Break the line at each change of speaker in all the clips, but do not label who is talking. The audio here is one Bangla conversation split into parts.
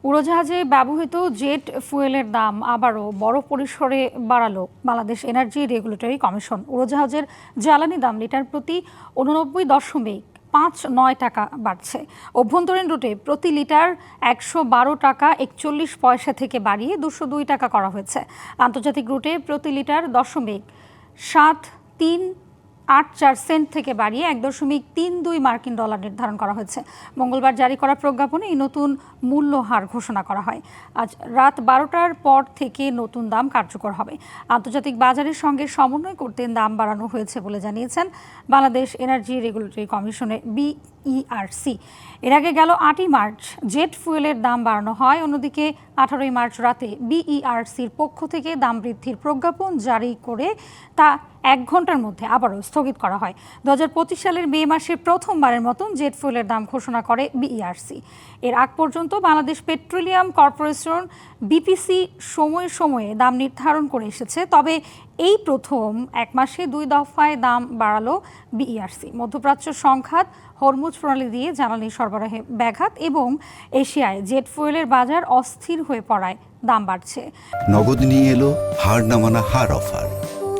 উড়োজাহাজে ব্যবহৃত জেট ফুয়েলের দাম আবারও বড় পরিসরে বাড়ালো বাংলাদেশ এনার্জি রেগুলেটরি কমিশন। উড়োজাহাজের জ্বালানি দাম লিটার প্রতি 89.59 টাকা বাড়ছে। অভ্যন্তরীণ রুটে প্রতি লিটার 112 টাকা 41 পয়সা থেকে বাড়িয়ে 202 টাকা করা হয়েছে। আন্তর্জাতিক রুটে প্রতি লিটার 0.7384 সেন্ট থেকে বাড়িয়ে 1.32 মার্কিন ডলার নির্ধারণ করা হয়েছে। মঙ্গলবার জারি করা প্রজ্ঞাপনে এই নতুন মূল্য হার ঘোষণা করা হয়। আজ রাত 12টার পর থেকে নতুন দাম কার্যকর হবে। আন্তর্জাতিক বাজারের সঙ্গে সমন্বয় করতে দাম বাড়ানো হয়েছে বলে জানিয়েছেন বাংলাদেশ এনার্জি রেগুলেটরি কমিশনের BERC। এর আগে গেল 8ই মার্চ জেট ফুয়েলের দাম বাড়ানো হয়। অন্যদিকে 18ই মার্চ রাতে BERCর পক্ষ থেকে দাম বৃদ্ধির প্রজ্ঞাপন জারি করে তা 1 ঘন্টার মধ্যে আবারও স্থগিত করা হয়। 2025 সালের মে মাসে প্রথমবারের মতন জেট ফুয়েলের দাম ঘোষণা করে BERC। এর আগ পর্যন্ত বাংলাদেশ পেট্রোলিয়াম কর্পোরেশন BPC সময়ে সময়ে দাম নির্ধারণ করে এসেছে, তবে এই প্রথম 1 মাসে 2 দফায় দাম বাড়ালো BERC। মধ্যপ্রাচ্য সংঘাত, হরমুজ প্রণালী দিয়ে জ্বালানি সরবরাহে ব্যাঘাত এবং এশিয়ায় জেট ফুয়েলের বাজার অস্থির হয়ে পড়ায় দাম বাড়ছে।
নগদ নিয়ে এলো হার না মানা হার অফার।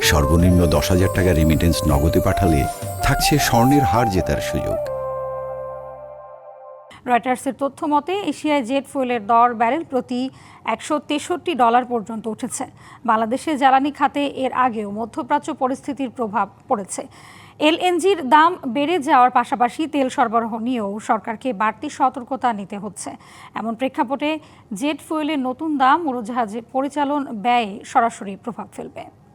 সর্বনিম্ন 10,000 টাকা রেমিটেন্স নগদে পাঠালে থাকছে স্বর্ণের হার জেতার সুযোগ।
রয়টার্সের তথ্য মতে এশিয়ায় জেট ফুয়েলের দর ব্যারেল প্রতি $163 পর্যন্ত উঠেছে। বাংলাদেশে জ্বালানি খাতে এর আগেও মধ্যপ্রাচ্য পরিস্থিতির প্রভাব পড়েছে। LNGর দাম বেড়ে যাওয়ার পাশাপাশি তেল সরবরাহ নিয়েও সরকারকে বাড়তি সতর্কতা নিতে হচ্ছে। এমন প্রেক্ষাপটে জেট ফুয়েলের নতুন দাম উড়োজাহাজ পরিচালন ব্যয়ে সরাসরি প্রভাব ফেলবে।